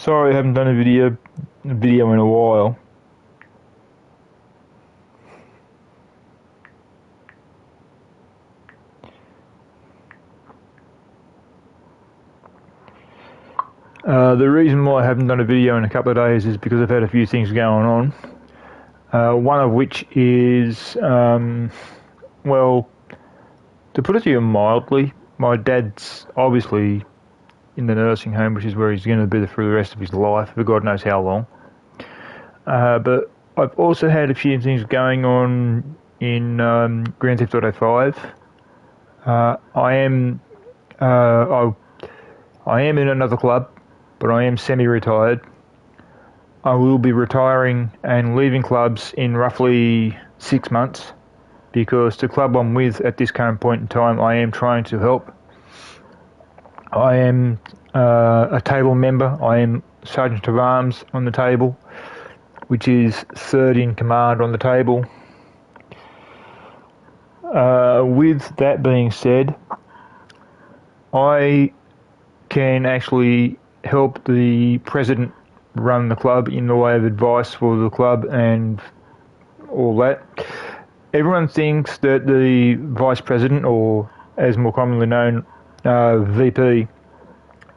Sorry I haven't done a video in a while. The reason why I haven't done a video in a couple of days is because I've had a few things going on. One of which is, well, to put it to you mildly, my dad's obviously in the nursing home, which is where he's going to be for the rest of his life, for God knows how long. But I've also had a few things going on in Grand Theft Auto 5. I am in another club, but I am semi-retired. I will be retiring and leaving clubs in roughly 6 months, because the club I'm with at this current point in time, I am trying to help. I am a table member. I am Sergeant of Arms on the table, which is third in command on the table. With that being said, I can actually help the president run the club in the way of advice for the club and all that. Everyone thinks that the vice president, or as more commonly known, VP,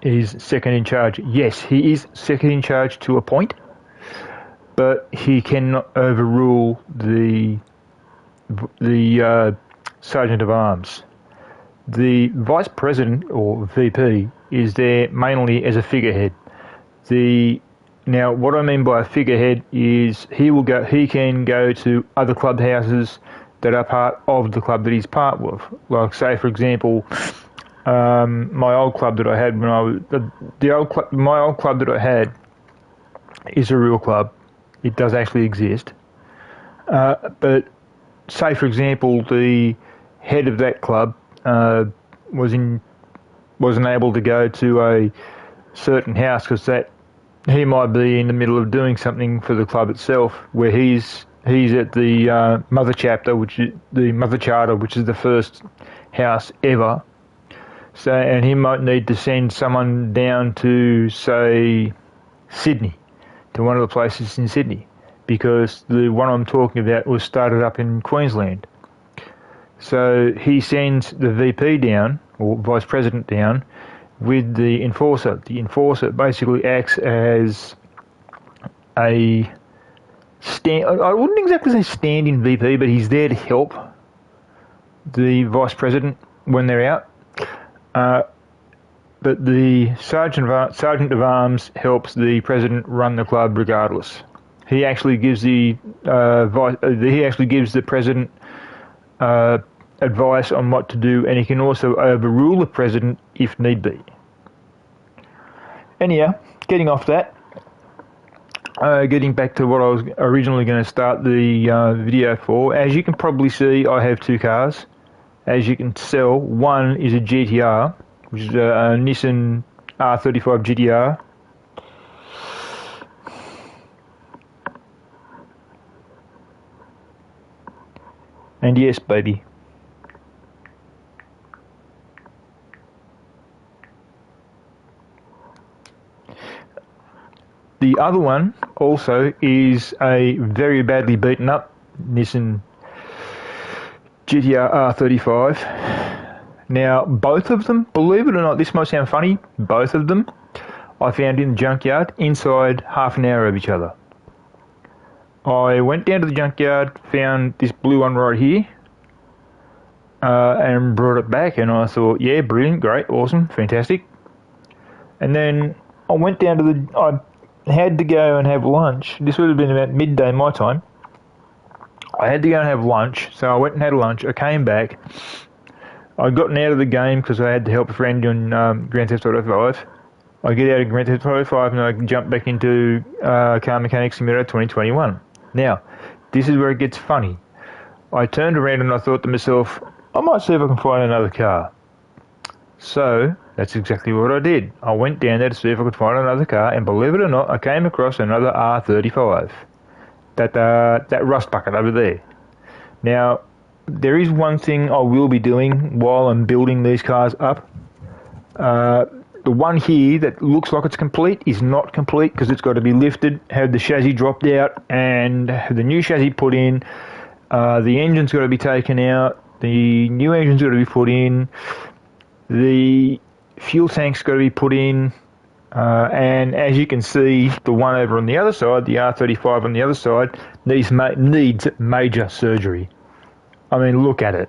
is second in charge. Yes, he is second in charge to a point, but he cannot overrule the Sergeant of Arms. The Vice President, or VP, is there mainly as a figurehead. Now, what I mean by a figurehead is he can go to other clubhouses that are part of the club that he's part of. Like, say, for example, my old club that I had when I was my old club that I had is a real club. It does actually exist. But say, for example, the head of that club wasn't able to go to a certain house because he might be in the middle of doing something for the club itself, where he's at the mother chapter, which is the mother charter, which is the first house ever. So, and he might need to send someone down to, say, Sydney, to one of the places in Sydney, because the one I'm talking about was started up in Queensland. So he sends the VP down, or Vice President down, with the enforcer. The enforcer basically acts as a I wouldn't exactly say stand-in VP, but he's there to help the Vice President when they're out. But the Sergeant of Arms helps the President run the club regardless. He actually gives the President advice on what to do, and he can also overrule the President if need be. Anyhow, getting off that, getting back to what I was originally going to start the video for. As you can probably see, I have two cars. As you can tell, one is a GTR, which is a Nissan R35 GTR. And yes, baby. The other one also is a very badly beaten up Nissan Gtr R35. Now, both of them, believe it or not, this might sound funny, both of them I found in the junkyard inside half an hour of each other. I went down to the junkyard, found this blue one right here, and brought it back, and I thought, yeah, brilliant, great, awesome, fantastic. And then I went down to I had to go and have lunch. This would have been about midday my time. I had to go and have lunch, so I went and had lunch. I came back. I'd gotten out of the game because I had to help a friend on Grand Theft Auto 5. I get out of Grand Theft Auto 5 and I jump back into Car Mechanic Simulator 2021. Now, this is where it gets funny. I turned around and I thought to myself, I might see if I can find another car. So, that's exactly what I did. I went down there to see if I could find another car, and believe it or not, I came across another R35. That rust bucket over there. Now, there is one thing I will be doing while I'm building these cars up. the one here that looks like it's complete is not complete because it's got to be lifted, have the chassis dropped out, and have the new chassis put in. The engine's got to be taken out. The new engine's got to be put in. The fuel tank's got to be put in. And as you can see, the one over on the other side, the R35 on the other side, needs major surgery. I mean, look at it.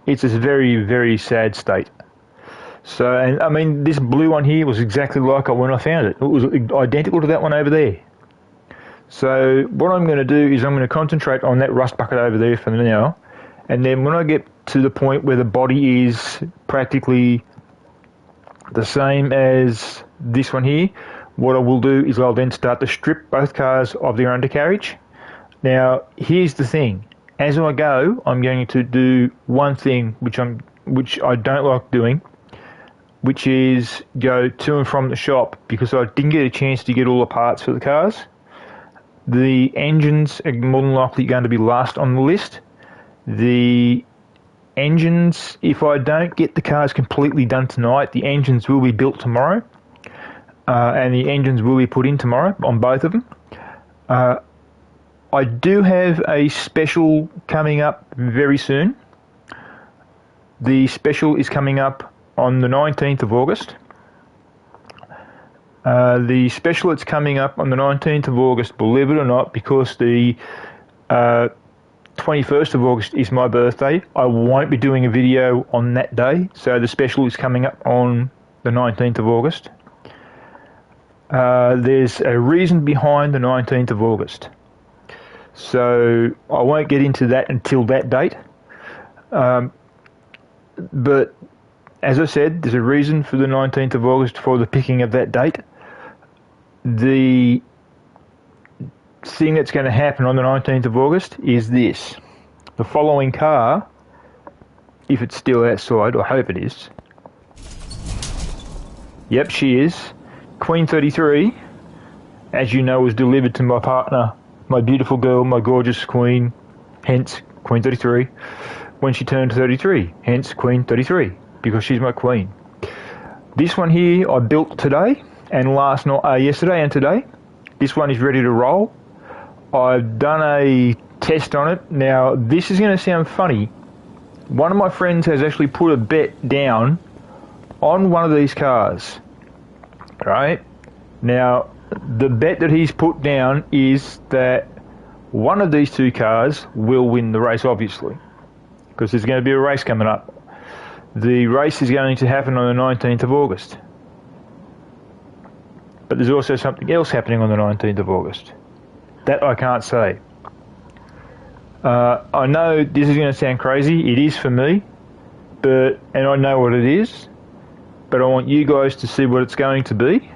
It's a very, very sad state. So, and I mean, this blue one here was exactly like when I found it. It was identical to that one over there. So what I'm going to do is I'm going to concentrate on that rust bucket over there for now. And then when I get to the point where the body is practically the same as this one here, what I will do is I'll then start to strip both cars of their undercarriage. Now, here's the thing. As I go, I'm going to do one thing which I don't like doing, which is go to and from the shop because I didn't get a chance to get all the parts for the cars. The engines are more than likely going to be last on the list. The engines, if I don't get the cars completely done tonight, the engines will be built tomorrow, and the engines will be put in tomorrow on both of them. I do have a special coming up very soon. The special is coming up on the 19th of August. The special that's coming up on the 19th of August, believe it or not, because the 21st of August is my birthday, I won't be doing a video on that day, so the special is coming up on the 19th of August. There's a reason behind the 19th of August. So I won't get into that until that date. But as I said, there's a reason for the 19th of August for the picking of that date. The thing that's going to happen on the 19th of August is this. The following car, if it's still outside, I hope it is. Yep, she is. Queen 33, as you know, was delivered to my partner, my beautiful girl, my gorgeous queen, hence Queen 33, when she turned 33, hence Queen 33, because she's my queen. This one here I built today, and yesterday and today. This one is ready to roll. I've done a test on it. Now, this is going to sound funny. One of my friends has actually put a bet down on one of these cars. Right? Now, the bet that he's put down is that one of these two cars will win the race, obviously, because there's going to be a race coming up. The race is going to happen on the 19th of August. But there's also something else happening on the 19th of August. That I can't say. I know this is going to sound crazy. It is for me. And I know what it is. But I want you guys to see what it's going to be.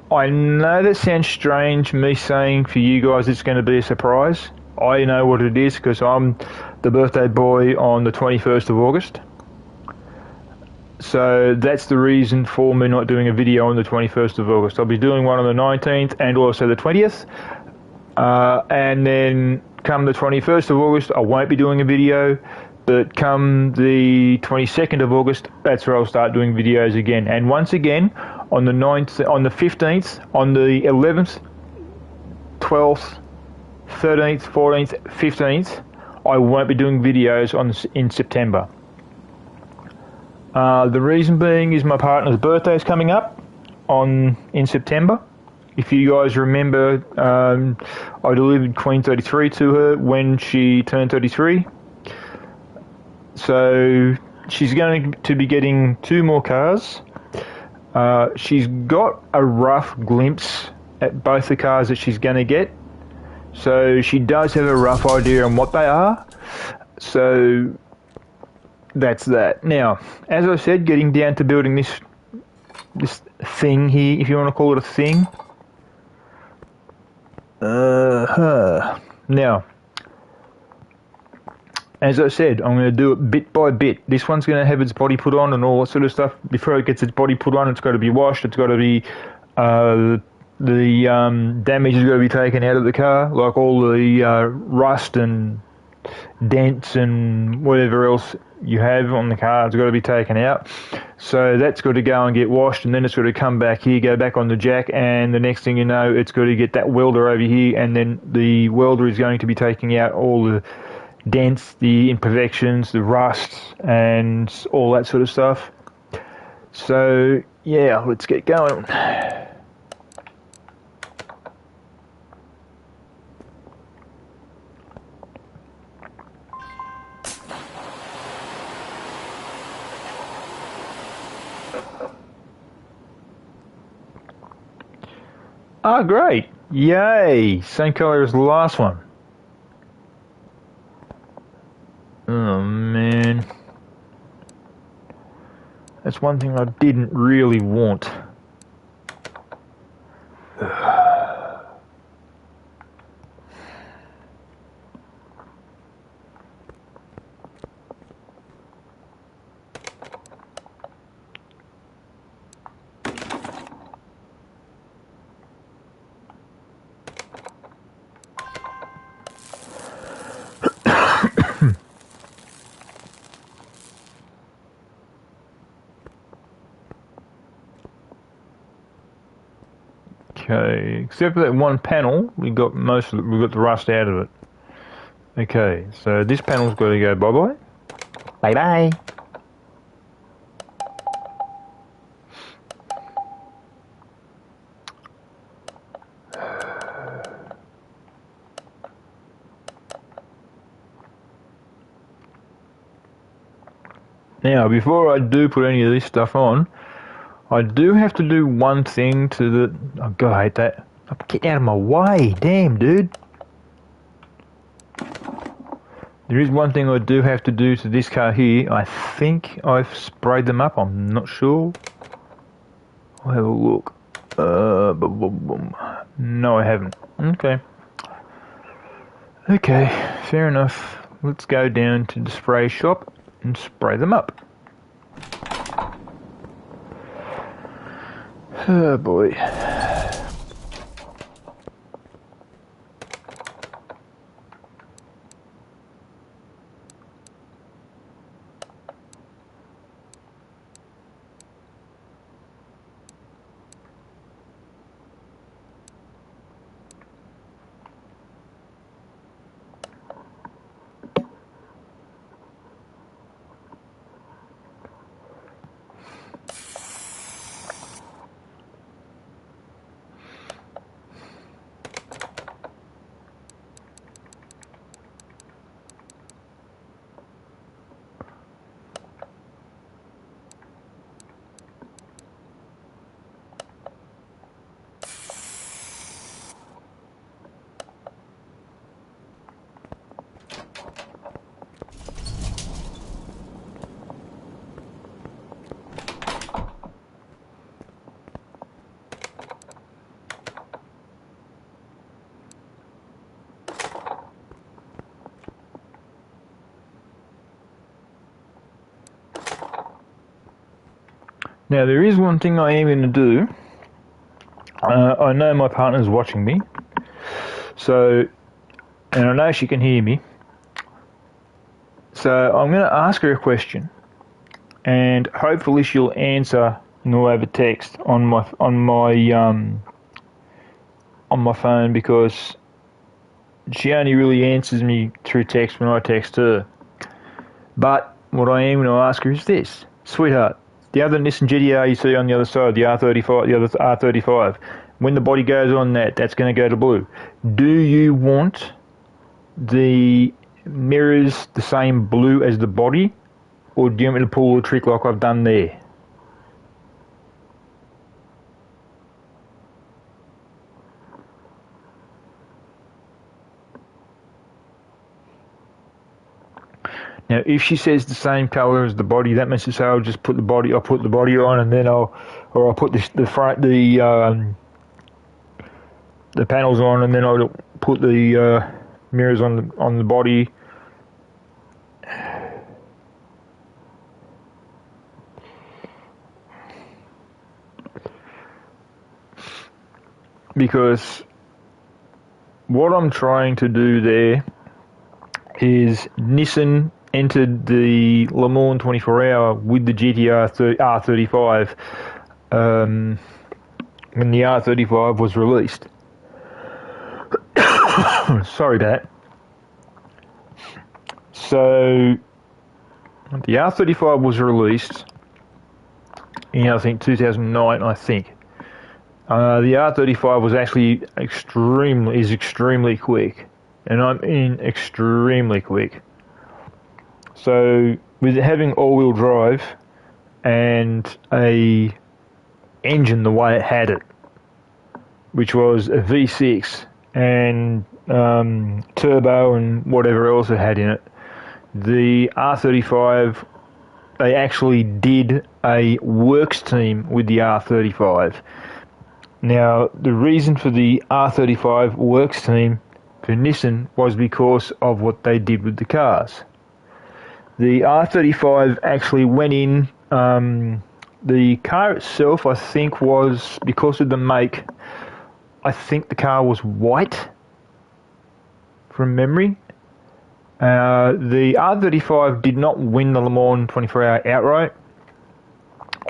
I know that sounds strange, me saying for you guys it's going to be a surprise. I know what it is because I'm the birthday boy on the 21st of August. So that's the reason for me not doing a video on the 21st of August. I'll be doing one on the 19th and also the 20th. And then come the 21st of August, I won't be doing a video. But come the 22nd of August, that's where I'll start doing videos again. And once again, on the 9th, on the 15th, on the 11th, 12th, 13th, 14th, 15th, I won't be doing videos in September. The reason being is my partner's birthday is coming up in September. If you guys remember, I delivered Queen 33 to her when she turned 33. So she's going to be getting 2 more cars. She's got a rough glimpse at both the cars that she's going to get. So she does have a rough idea on what they are. So that's that. Now, as I said, getting down to building this thing here, if you want to call it a thing. Now, as I said, I'm going to do it bit by bit. This one's going to have its body put on and all that sort of stuff. Before it gets its body put on, it's got to be washed. It's got to be the damage has got to be taken out of the car, like all the rust and dents and whatever else you have on the car has got to be taken out. So that's got to go and get washed, and then it's got to come back here, go back on the jack, and the next thing you know, it's got to get that welder over here, and then the welder is going to be taking out all the dents, the imperfections, the rust, and all that sort of stuff. So yeah, let's get going. Ah, great. Yay. Same color as the last one. Oh, man. That's one thing I didn't really want. Okay, except for that one panel, we got most of it, we got the rust out of it. Okay, so this panel's got to go bye-bye. Bye-bye. Now, before I do put any of this stuff on, I do have to do one thing to the... Oh, God, I hate that. Get out of my way. Damn, dude. There is one thing I do have to do to this car here. I think I've sprayed them up. I'm not sure. I'll have a look. No, I haven't. Okay. Okay, fair enough. Let's go down to the spray shop and spray them up. Oh boy. Now there is one thing I am going to do. I know my partner's watching me, so, and I know she can hear me. So I'm going to ask her a question, and hopefully she'll answer in the way of a text on my phone, because she only really answers me through text when I text her. But what I am going to ask her is this: sweetheart, the other Nissan Gtr you see on the other side, the R35, the other R35, when the body goes on that's going to go to blue. Do you want the mirrors the same blue as the body, or do you want me to pull the trick like I've done there? Now, if she says the same colour as the body, that means to say I'll just put the body. I'll put the body on, and then I'll put the panels on, and then I'll put the mirrors on the body. Because what I'm trying to do there is Nissan entered the Le Mans 24 Hour with the GTR R35 when the R35 was released. Sorry about that. So the R35 was released in, I think, 2009, I think. The R35 was actually extremely quick, and I mean extremely quick. So with having all-wheel drive and a engine the way it had it, which was a V6 and turbo and whatever else it had in it, the R35, they actually did a works team with the R35. Now, the reason for the R35 works team for Nissan was because of what they did with the cars. The R35 actually went in, the car itself, I think, was, because of the make, I think the car was white, from memory. The R35 did not win the Le Mans 24 Hour outright.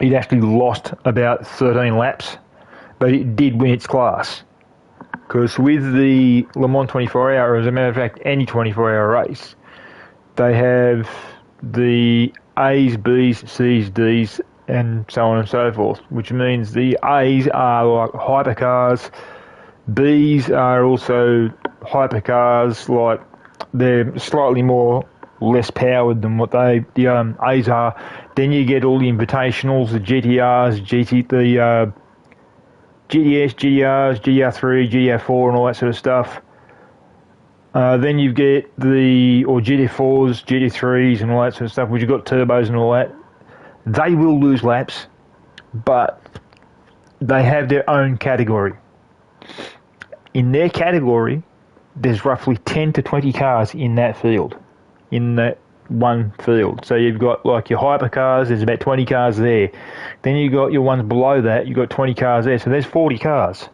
It actually lost about 13 laps, but it did win its class. Because with the Le Mans 24 Hour, as a matter of fact, any 24 hour race, they have the A's, B's, C's, D's, and so on and so forth, which means the A's are like hypercars, B's are also hypercars, like they're slightly less powered than what the A's are. Then you get all the invitationals, the GTRs, the GTS, GTRs, GTR3, GTR4 and all that sort of stuff. Then you get GT4s, GT3s and all that sort of stuff, which you've got turbos and all that. They will lose laps, but they have their own category. In their category, there's roughly 10 to 20 cars in that field, in that one field. So you've got like your hypercars, there's about 20 cars there. Then you've got your ones below that, you've got 20 cars there, so there's 40 cars.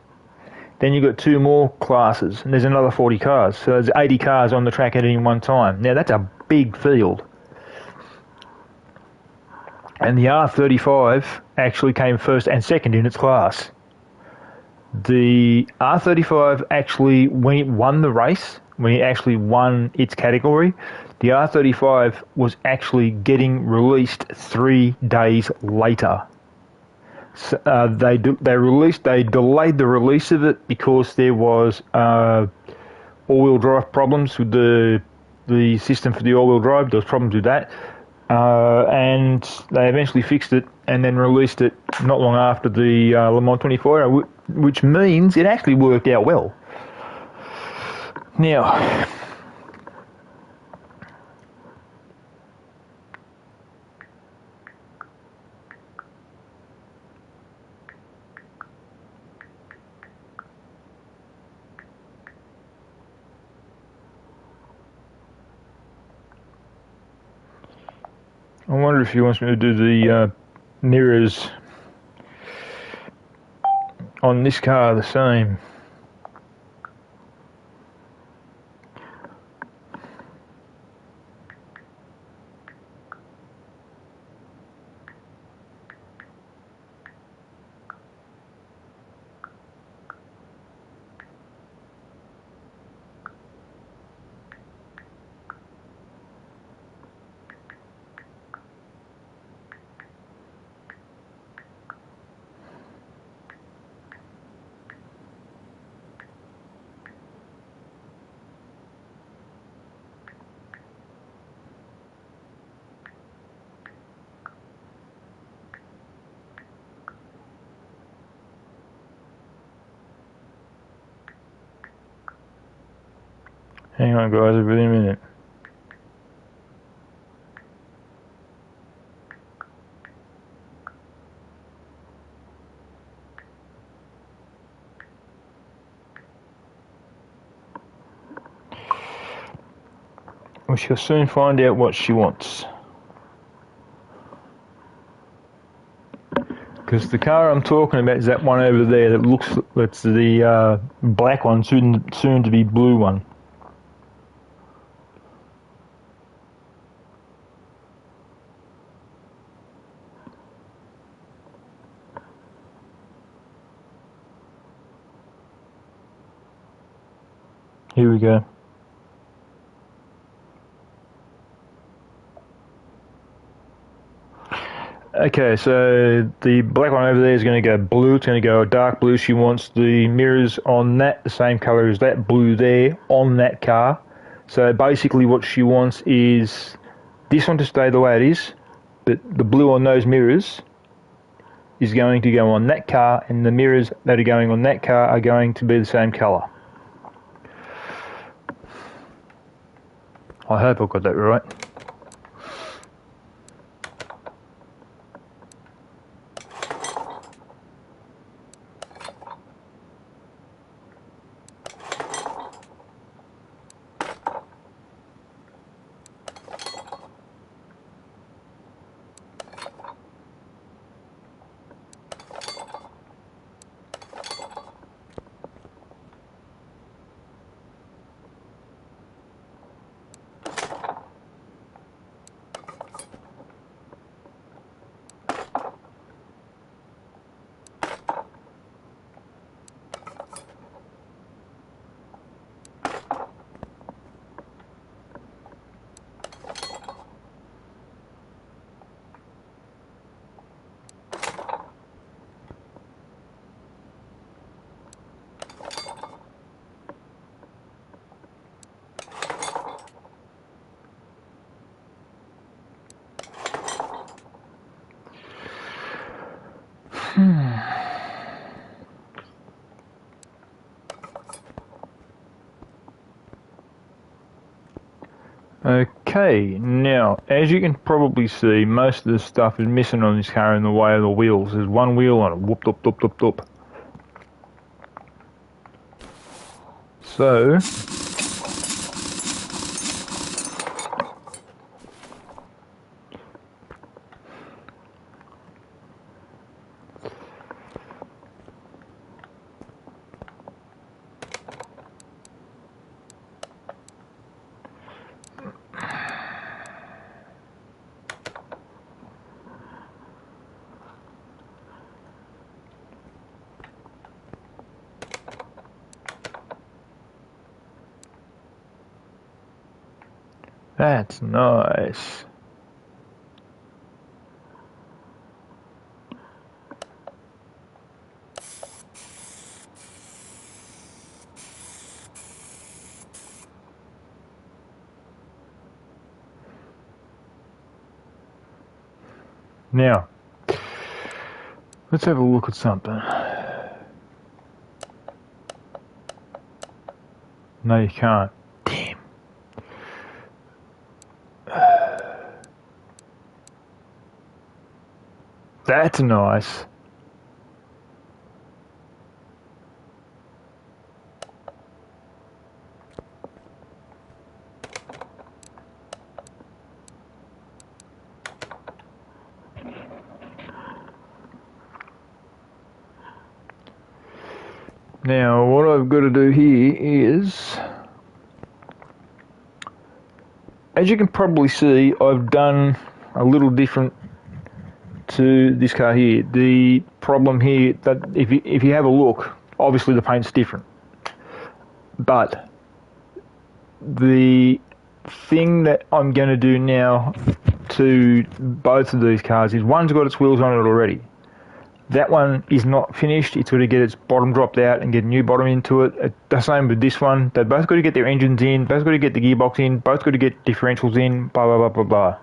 Then you've got two more classes, and there's another 40 cars. So there's 80 cars on the track at any one time. Now that's a big field. And the R35 actually came first and second in its class. The R35 actually, when it won the race, when it actually won its category, the R35 was actually getting released 3 days later. So, they delayed the release of it because there was all-wheel drive problems with the system for the all-wheel drive. There was problems with that, and they eventually fixed it and then released it not long after the Le Mans 24 Hour, which means it actually worked out well. Now, I wonder if he wants me to do the mirrors on this car the same. Hang on guys, I'll be in a minute. We shall soon find out what she wants. Because the car I'm talking about is that one over there that's the black one, soon to be blue one. Here we go. Okay, so the black one over there is going to go blue. It's going to go a dark blue. She wants the mirrors on that the same color as that blue there on that car. So basically what she wants is this one to stay the way it is, but the blue on those mirrors is going to go on that car, and the mirrors that are going on that car are going to be the same color. I hope I got that right. Okay, now, as you can probably see, most of the stuff is missing on this car in the way of the wheels. There's one wheel on it, whoop, whoop, whoop, whoop, whoop. So, that's nice. Now, let's have a look at something. No, you can't. Damn. That's nice. Now, what I've got to do here is, as you can probably see, I've done a little different to this car here. The problem here, that if you have a look, obviously the paint's different. But the thing that I'm going to do now to both of these cars is, one's got its wheels on it already. That one is not finished. It's got to get its bottom dropped out and get a new bottom into it. The same with this one. They've both got to get their engines in, both got to get the gearbox in, both got to get differentials in, blah, blah, blah, blah, blah.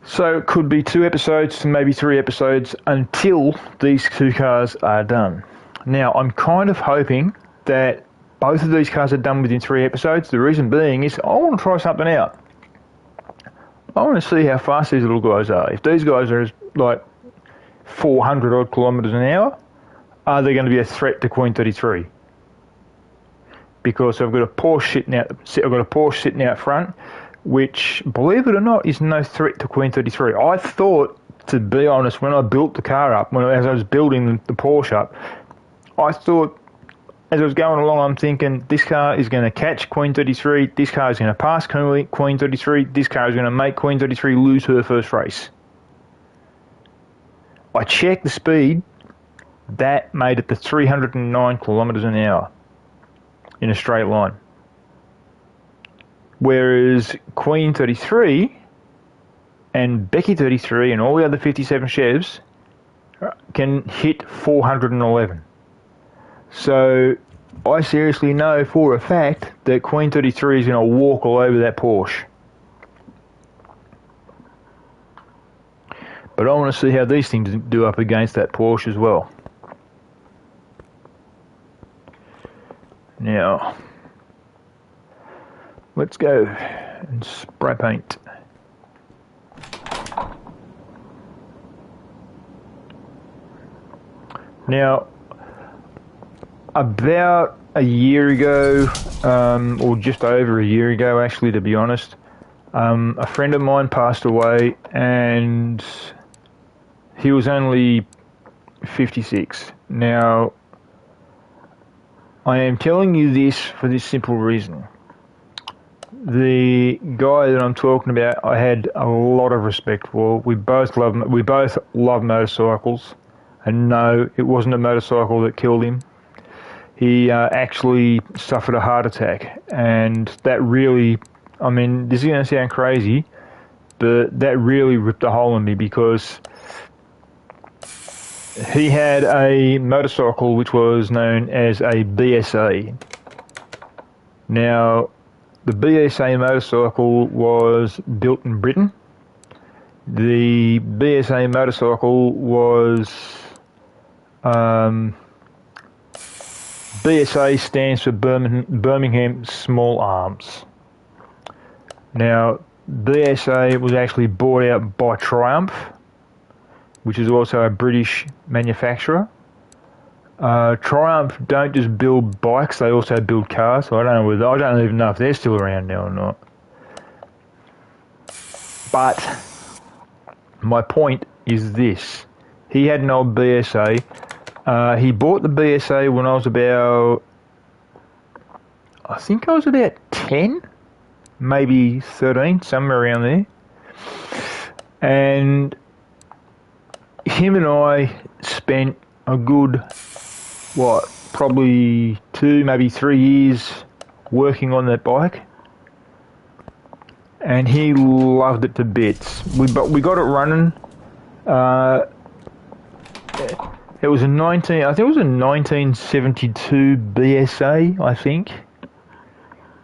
So it could be 2 episodes to maybe 3 episodes until these 2 cars are done. Now, I'm kind of hoping that both of these cars are done within 3 episodes. The reason being is I want to try something out. I want to see how fast these little guys are. If these guys are like 400 odd kilometres an hour, are they going to be a threat to Queen 33? Because I've got a Porsche sitting out front, which, believe it or not, is no threat to Queen 33. I thought, to be honest, when I built the car up, as I was building the Porsche up, I thought, as I was going along, I'm thinking, this car is going to catch Queen 33, this car is going to pass Queen 33, this car is going to make Queen 33 lose her first race. I checked the speed, that made it to 309 kilometres an hour. in a straight line. Whereas Queen 33 and Becky 33 and all the other 57 Chevs can hit 411. So I seriously know for a fact that Queen 33 is going to walk all over that Porsche. But I want to see how these things do up against that Porsche as well. Now, let's go and spray paint. Now, about a year ago, or just over a year ago actually, to be honest, a friend of mine passed away, and he was only 56. Now, I am telling you this for this simple reason. The guy that I'm talking about, I had a lot of respect for. We both love motorcycles, and no, it wasn't a motorcycle that killed him. He actually suffered a heart attack, and that really, I mean, this is going to sound crazy, but that really ripped a hole in me, because he had a motorcycle which was known as a BSA. Now, the BSA motorcycle was built in Britain. The BSA motorcycle was, BSA stands for Birmingham Small Arms. Now, BSA was actually bought out by Triumph, which is also a British manufacturer. Triumph don't just build bikes, they also build cars. So I don't even know if they're still around now or not. But my point is this. He had an old BSA. He bought the BSA when I was about, I think I was about 10, maybe 13, somewhere around there. And him and I spent a good, probably 2, maybe 3 years working on that bike. And he loved it to bits. We got it running. It was a 1972 BSA, I think.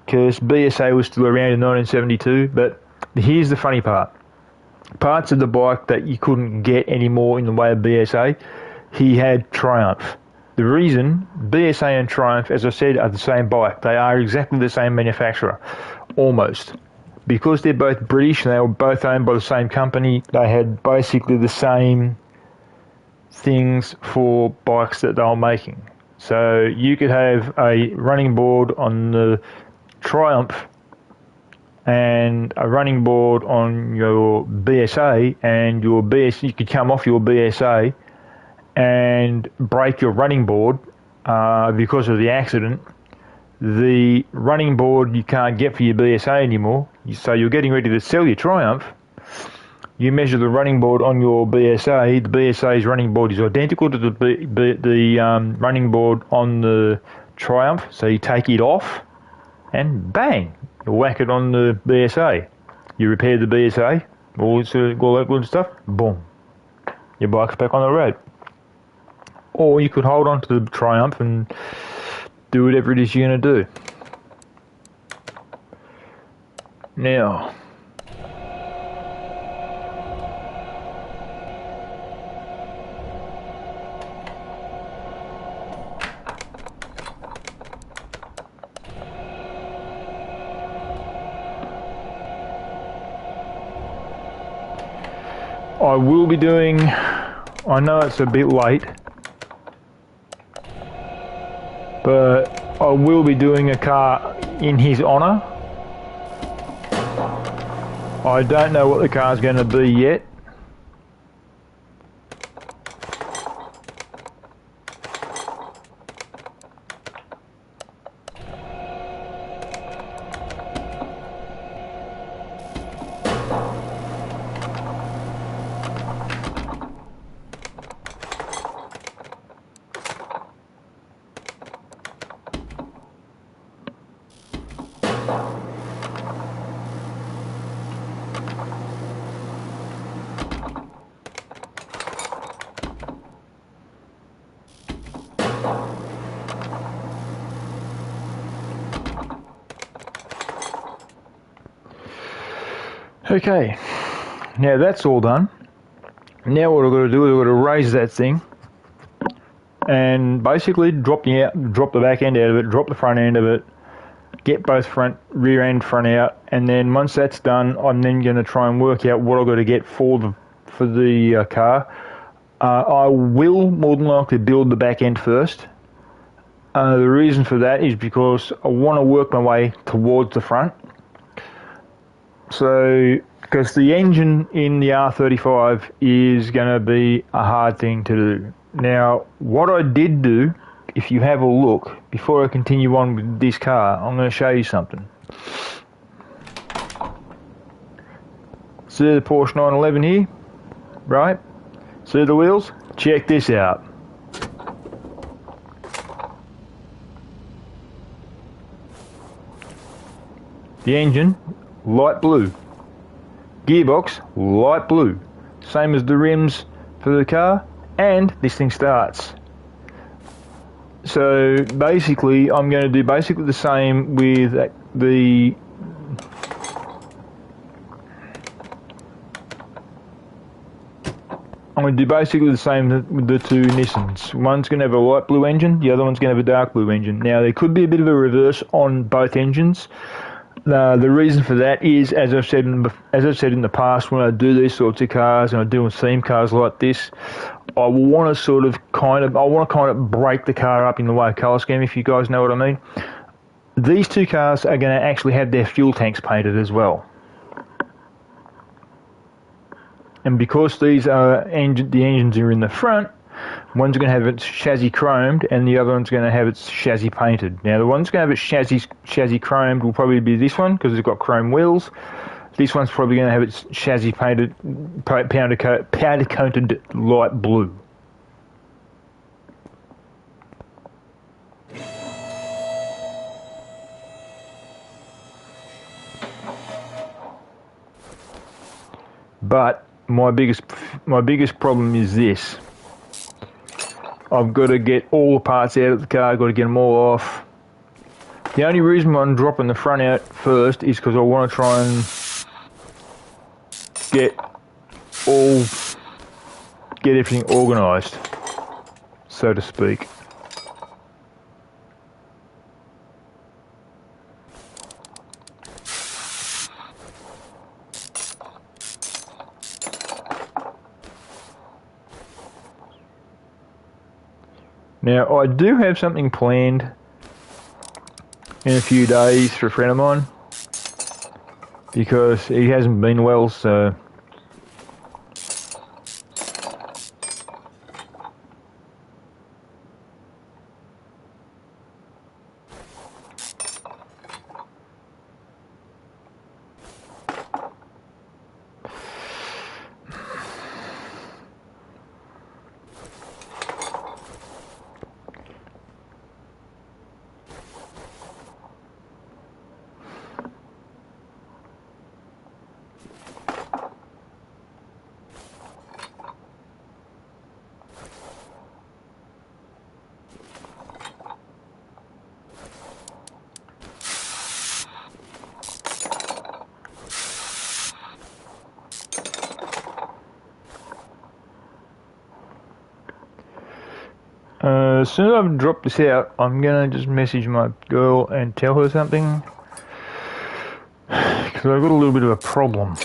Because BSA was still around in 1972. But here's the funny part. Parts of the bike that you couldn't get anymore in the way of BSA, he had Triumph. The reason, BSA and Triumph, as I said, are the same bike. They are exactly the same manufacturer, almost. Because they're both British and they were both owned by the same company, they had basically the same things for bikes that they were making. So you could have a running board on the Triumph and a running board on your BSA, and you could come off your BSA and break your running board because of the accident. The running board you can't get for your BSA anymore, so you're getting ready to sell your Triumph. You measure the running board on your BSA. The BSA's running board is identical to the running board on the Triumph, so you take it off and bang, you whack it on the BSA. You repair the BSA, all that good stuff, boom, your bike's back on the road. Or you could hold on to the Triumph and do whatever it is you're going to do. Now, I will be doing, I know it's a bit late, but I will be doing a car in his honour. I don't know what the car's going to be yet. Okay, now that's all done. Now what I've got to do is I've got to raise that thing and basically drop the back end out of it, drop the front end of it, get both rear and front out, and then once that's done, I'm then going to try and work out what I've got to get for the car. I will more than likely build the back end first. The reason for that is because I want to work my way towards the front. So, because the engine in the R35 is going to be a hard thing to do. Now, what I did do, if you have a look, before I continue on with this car, I'm going to show you something. See the Porsche 911 here? Right? See the wheels? Check this out. The engine, light blue. Gearbox, light blue. Same as the rims for the car, and this thing starts. So basically, I'm going to do basically the same with the I'm going to do basically the same with the two Nissans. One's going to have a light blue engine, the other one's going to have a dark blue engine. Now, there could be a bit of a reverse on both engines. The reason for that is, as I've said in the past, when I do these sorts of cars and I do theme cars like this, I want to kind of break the car up in the way of colour scheme, if you guys know what I mean. These two cars are going to actually have their fuel tanks painted as well. And because these are the engines are in the front, one's going to have its chassis chromed and the other one's going to have its chassis painted. Now, the one's going to have its chassis chromed will probably be this one because it's got chrome wheels. This one's probably going to have its chassis painted, powder coated light blue. But my biggest problem is this. I've got to get all the parts out of the car, I've got to get them all off. The only reason I'm dropping the front out first is because I want to try and get everything organised, so to speak. Now, I do have something planned in a few days for a friend of mine because he hasn't been well, so as soon as I've dropped this out, I'm going to just message my girl and tell her something. Because I've got a little bit of a problem.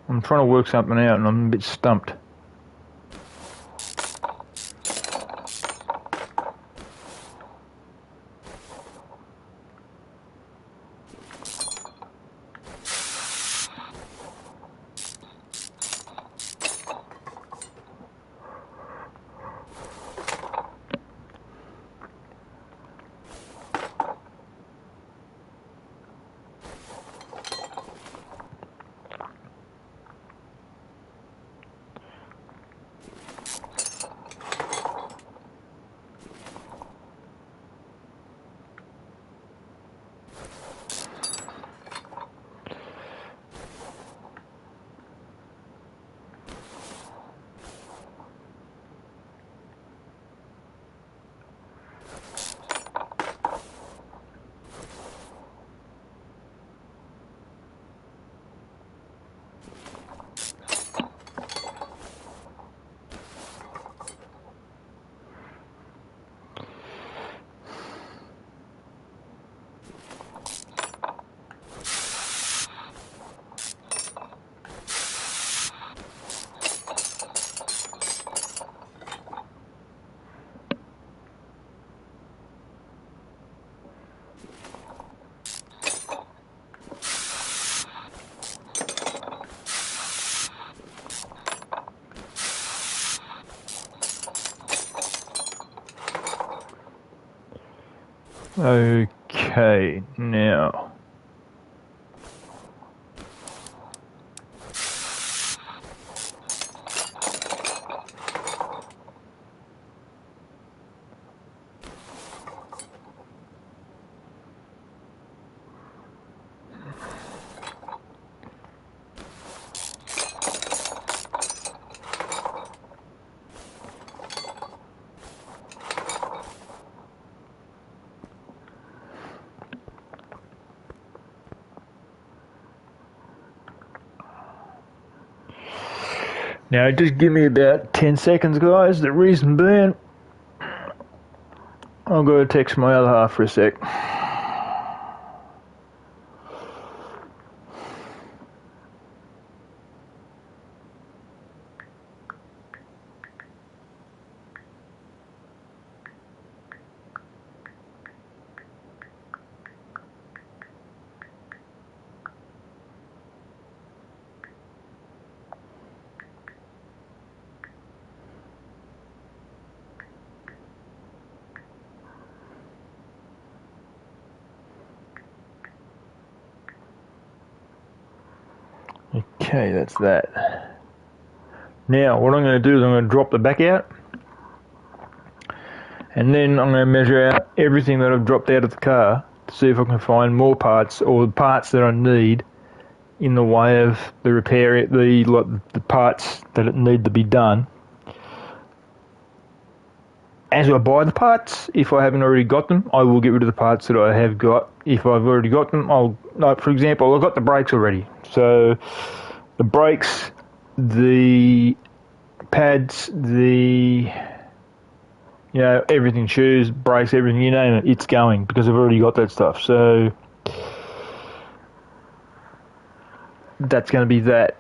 I'm trying to work something out and I'm a bit stumped. Okay, now. Now just give me about 10 seconds, guys. The reason being, I'll go text my other half for a sec. Okay, that's that. Now, what I'm going to do is I'm going to drop the back out, and then I'm going to measure out everything that I've dropped out of the car to see if I can find more parts, or the parts that I need in the way of the repair, the parts that need to be done. As I buy the parts, if I haven't already got them, I will get rid of the parts that I have got. If I've already got them, for example, I've got the brakes already. So the brakes, the pads, everything, shoes, brakes, everything, you name it, it's going because I've already got that stuff. So that's going to be that.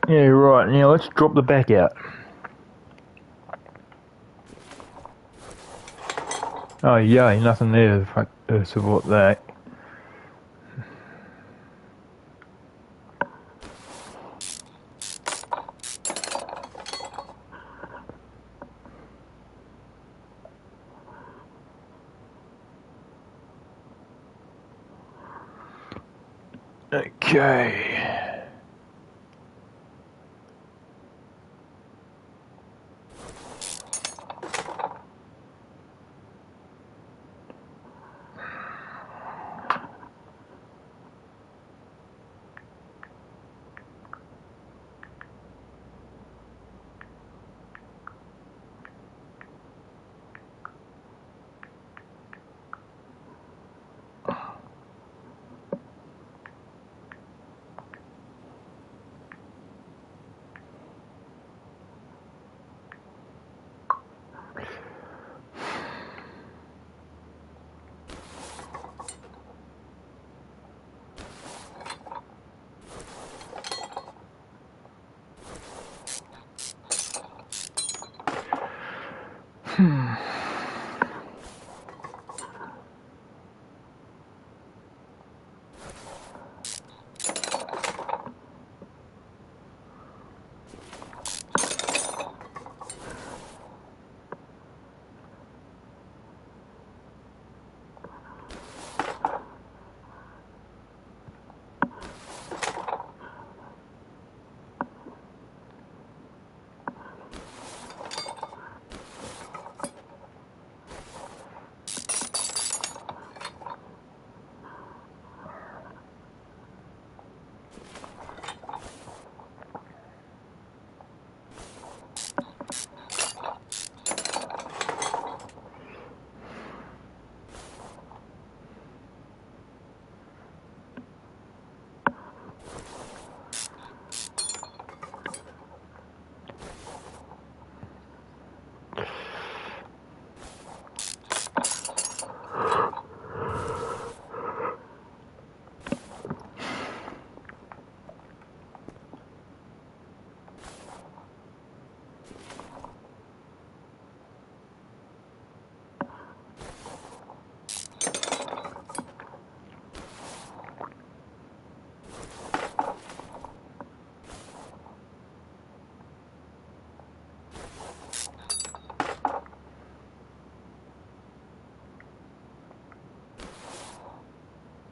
Yeah, right. Now let's drop the back out. Oh, yay, nothing there to support that. Okay.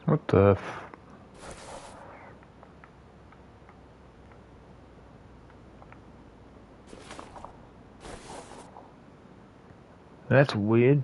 What the That's weird.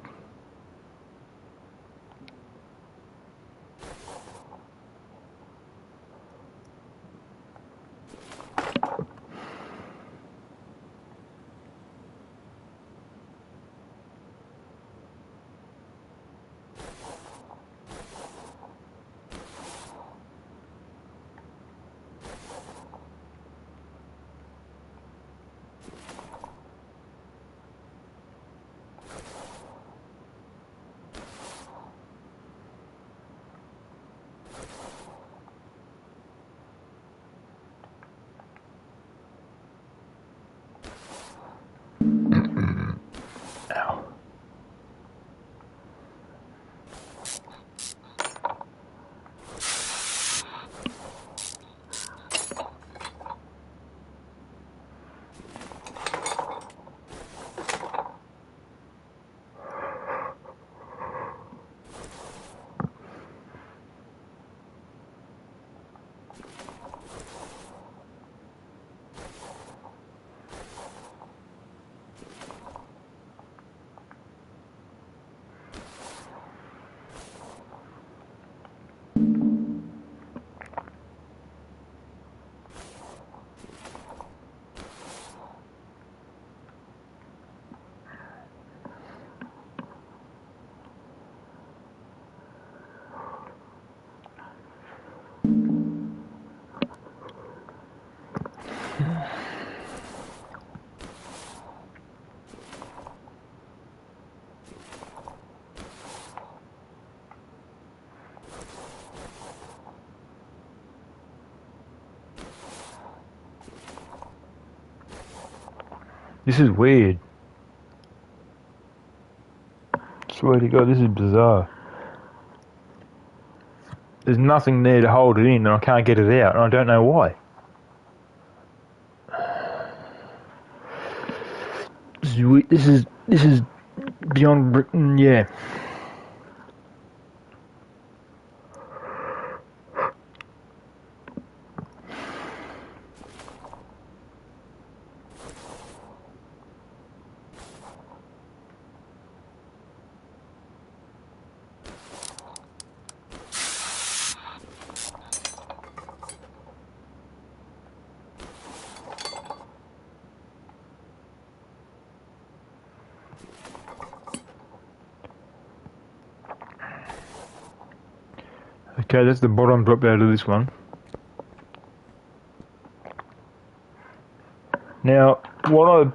Ow. This is weird. Swear to God, this is bizarre. There's nothing there to hold it in, and I can't get it out, and I don't know why. This is beyond. Yeah. Okay, that's the bottom drop out of this one. Now, what I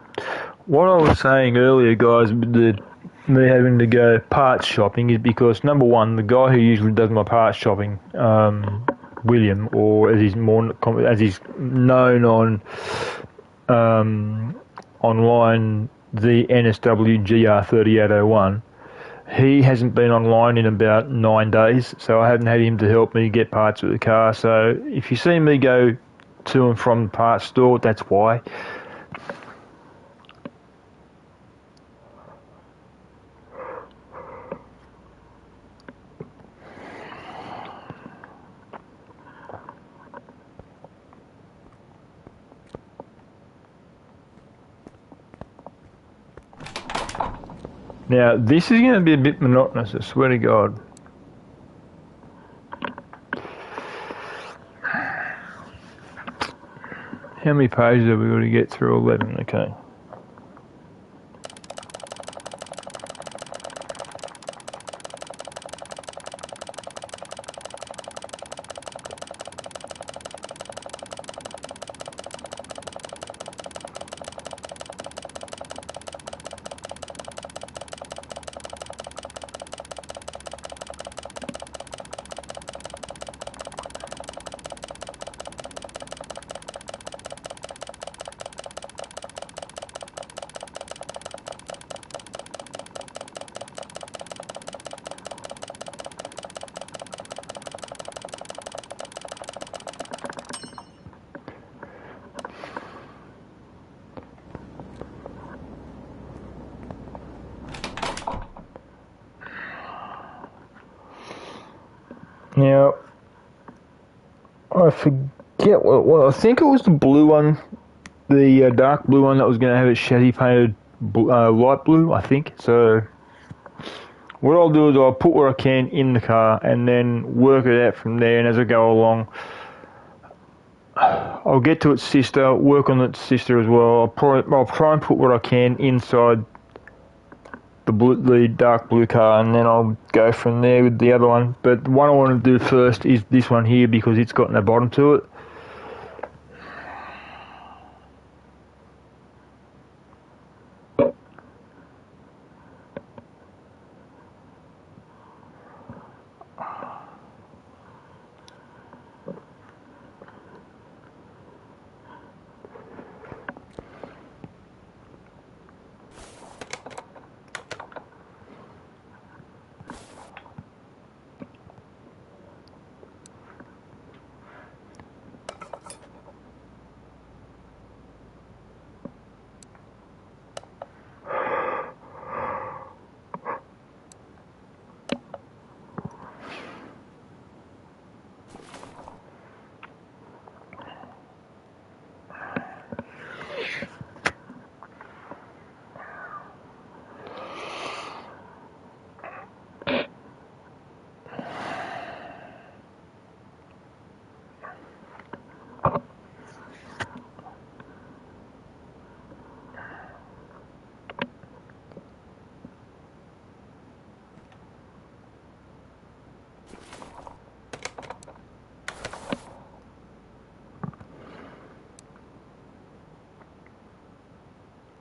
was saying earlier, guys, with me having to go parts shopping is because, number one, the guy who usually does my parts shopping, William, or as he's known on online the NSW Gr 3801. He hasn't been online in about 9 days, so I haven't had him to help me get parts of the car. So if you see me go to and from the parts store, that's why. Now, this is going to be a bit monotonous, I swear to God. How many pages have we got to get through? 11, okay. Now, I forget what it was. I think it was the blue one, the dark blue one that was going to have it chassis painted light blue, I think. So what I'll do is I'll put what I can in the car and then work it out from there. And as I go along, I'll get to its sister, work on its sister as well. I'll try and put what I can inside the dark blue car, and then I'll go from there with the other one. But the one I want to do first is this one here because it's got no bottom to it.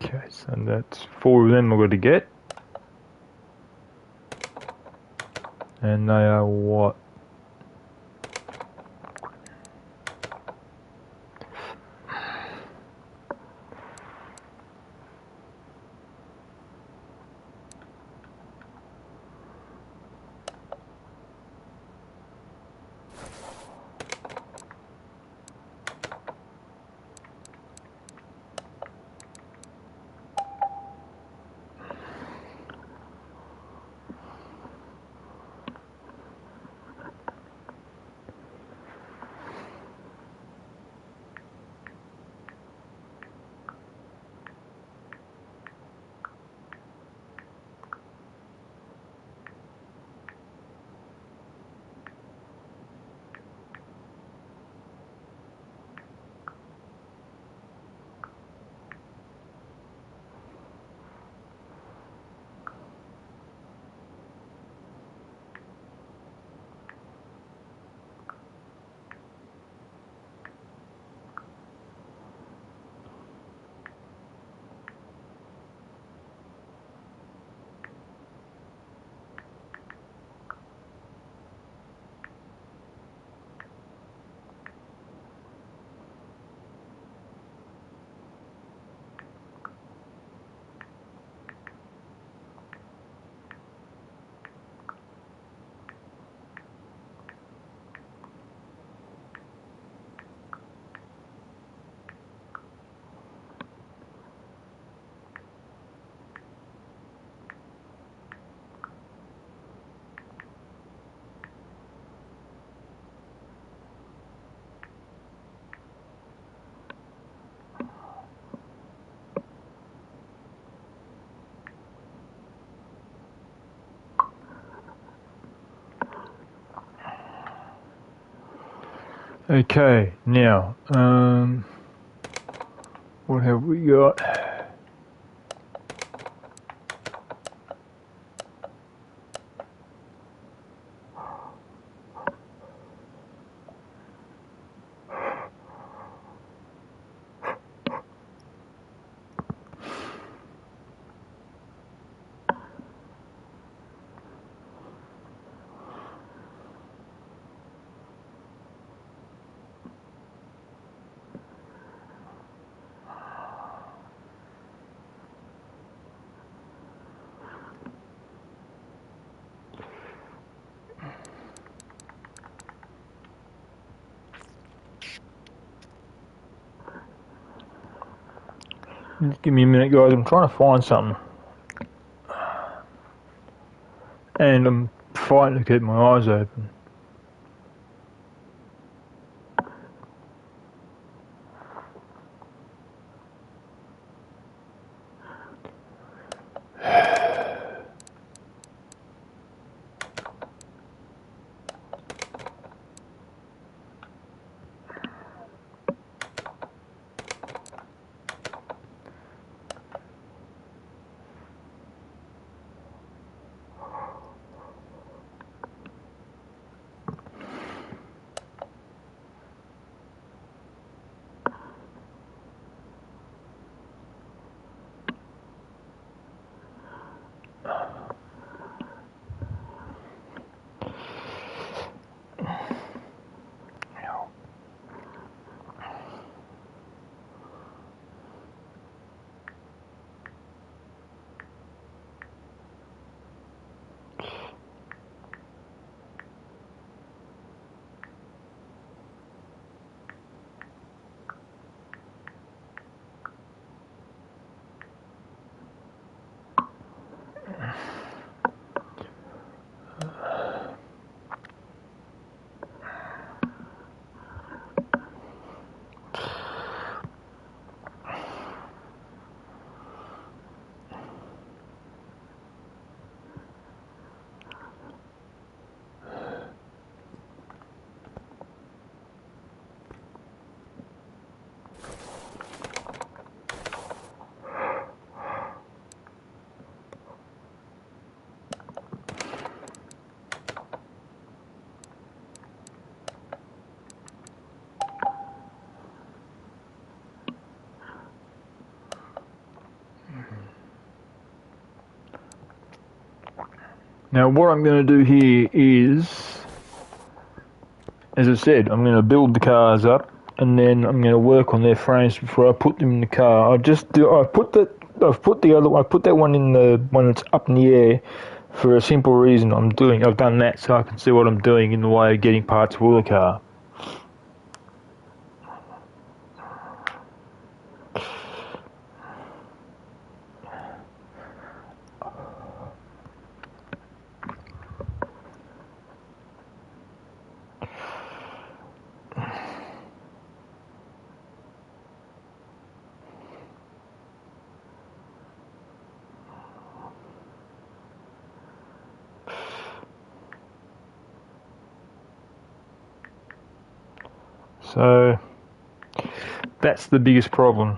Okay, so that's 4 of them I've got to get. And they are what? Okay, now, what have we got? Just give me a minute, guys. I'm trying to find something. And I'm fighting to keep my eyes open. Now what I'm going to do here is, as I said, I'm going to build the cars up and then I'm going to work on their frames before I put them in the car. I put that one in the one that's up in the air for a simple reason. I've done that so I can see what I'm doing in the way of getting parts for the car. So that's the biggest problem.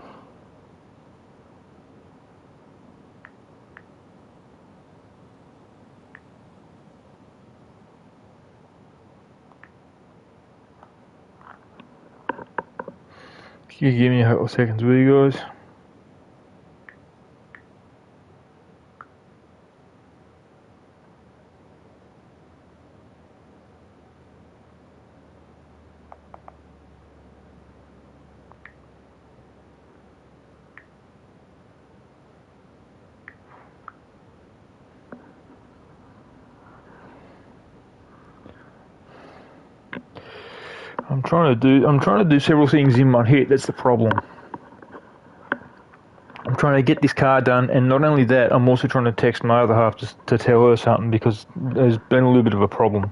Can you give me a couple of seconds, will you guys? I'm trying to do several things in one hit. That's the problem. I'm trying to get this car done, and not only that, I'm also trying to text my other half just to tell her something because there's been a little bit of a problem.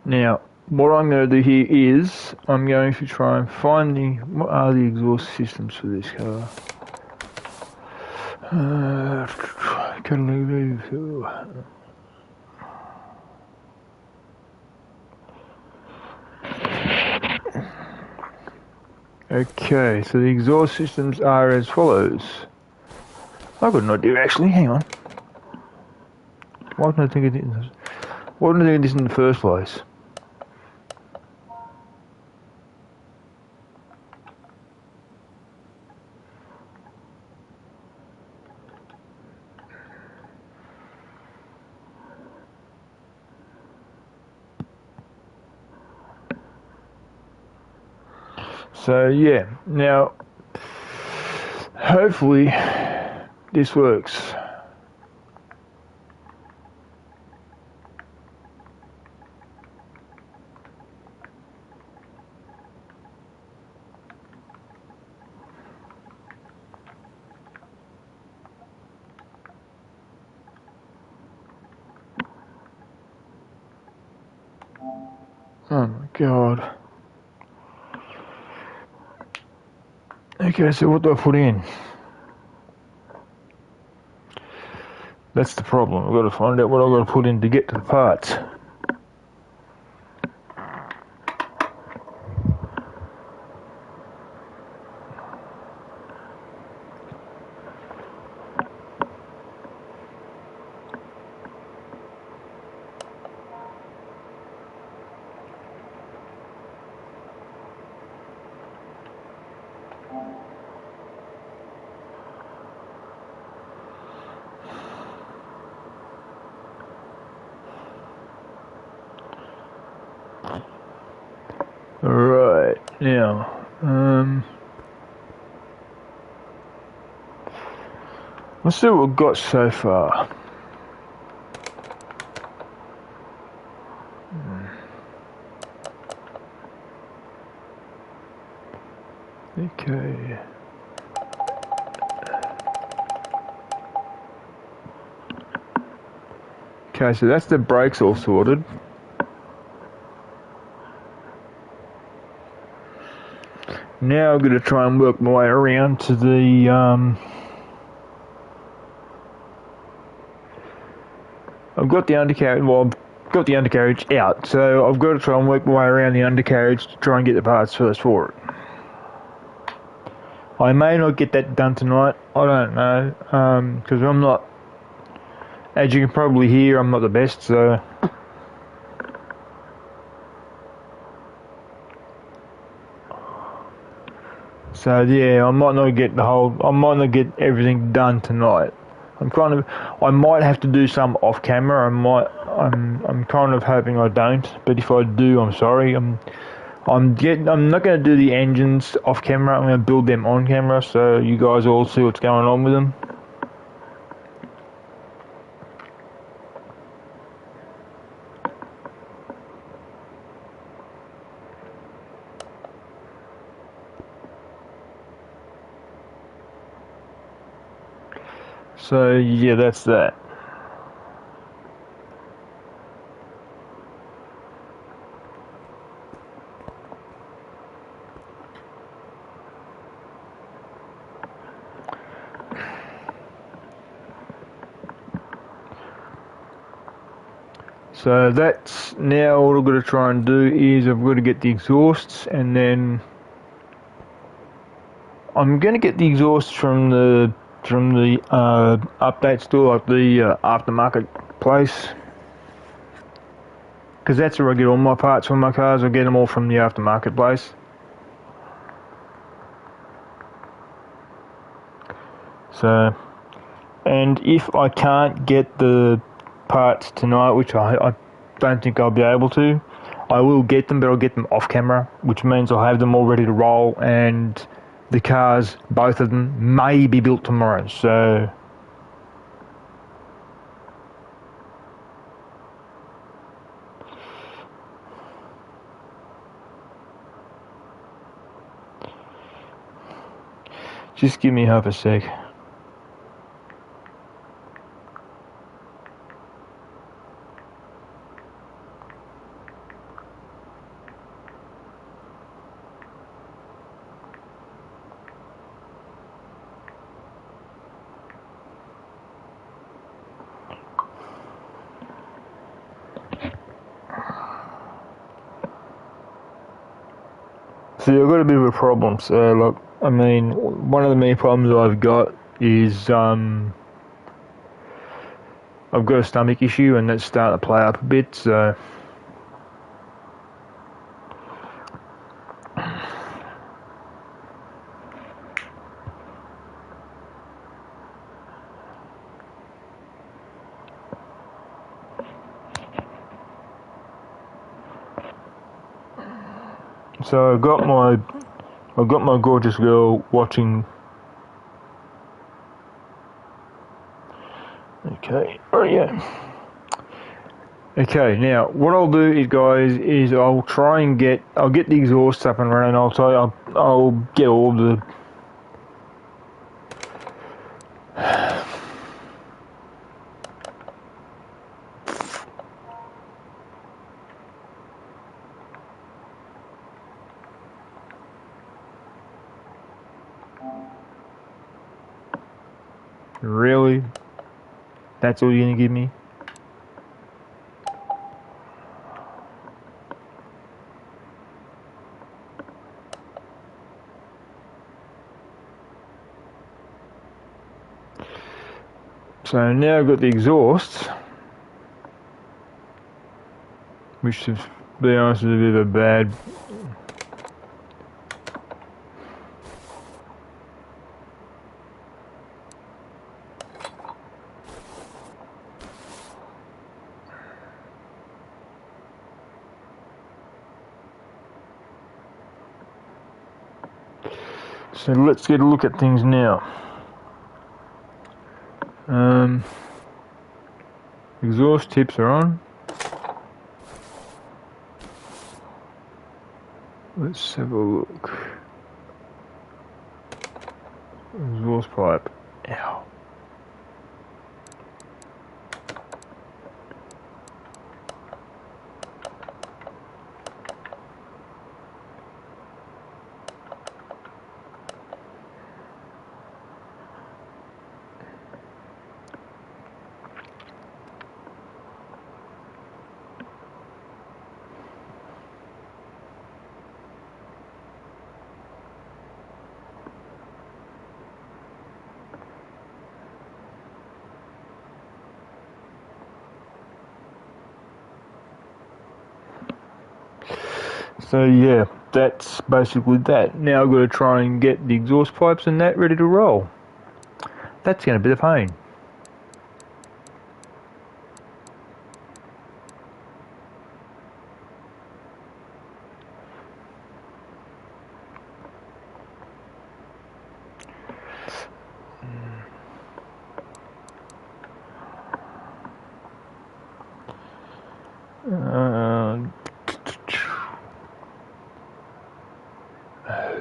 Now, what I'm going to do here is I'm going to try and find what are the exhaust systems for this car. Okay, so the exhaust systems are as follows. I've got an idea actually, hang on. Why didn't I think of this? Why didn't I think of this in the first place? So yeah, now hopefully this works. Oh my god. Okay, so what do I put in? That's the problem. I've got to find out what I've got to put in to get to the parts. Right, now, let's see what we've got so far. Okay. Okay, so that's the brakes all sorted. Now I'm going to try and work my way around to the, I've got the undercarriage, well, I've got the undercarriage out, so I've got to try and work my way around the undercarriage to try and get the parts first for it. I may not get that done tonight, I don't know, because I'm not, as you can probably hear, I'm not the best, so... So yeah, I might not get everything done tonight. I might have to do some off camera. I'm kind of hoping I don't. But if I do, I'm sorry. I'm not going to do the engines off camera. I'm going to build them on camera, so you guys all see what's going on with them. So yeah, that's that. So that's now what I've got to try and do is I've got to get the exhausts, and then I'm going to get the exhausts from the update store, like the aftermarket place, because that's where I get all my parts for my cars. I get them all from the aftermarket place. So, and if I can't get the parts tonight, which I don't think I'll be able to, I will get them, but I'll get them off camera, which means I'll have them all ready to roll, and the cars, both of them, may be built tomorrow, so... Just give me half a sec. See, I've got a bit of a problem. So, look, I mean, one of the main problems I've got is I've got a stomach issue, and that's starting to play up a bit. So, I've got my gorgeous girl watching. Okay, oh yeah. Okay, now what I'll do is, guys, is I'll get the exhaust up and running. I'll get all the really. That's all you're gonna give me? So now I've got the exhausts, which, to be honest, is a bit of a bad. So let's get a look at things now. Exhaust tips are on. Let's have a look. Exhaust pipe. Ow. So yeah, that's basically that. Now I've got to try and get the exhaust pipes and that ready to roll. That's going to be the pain.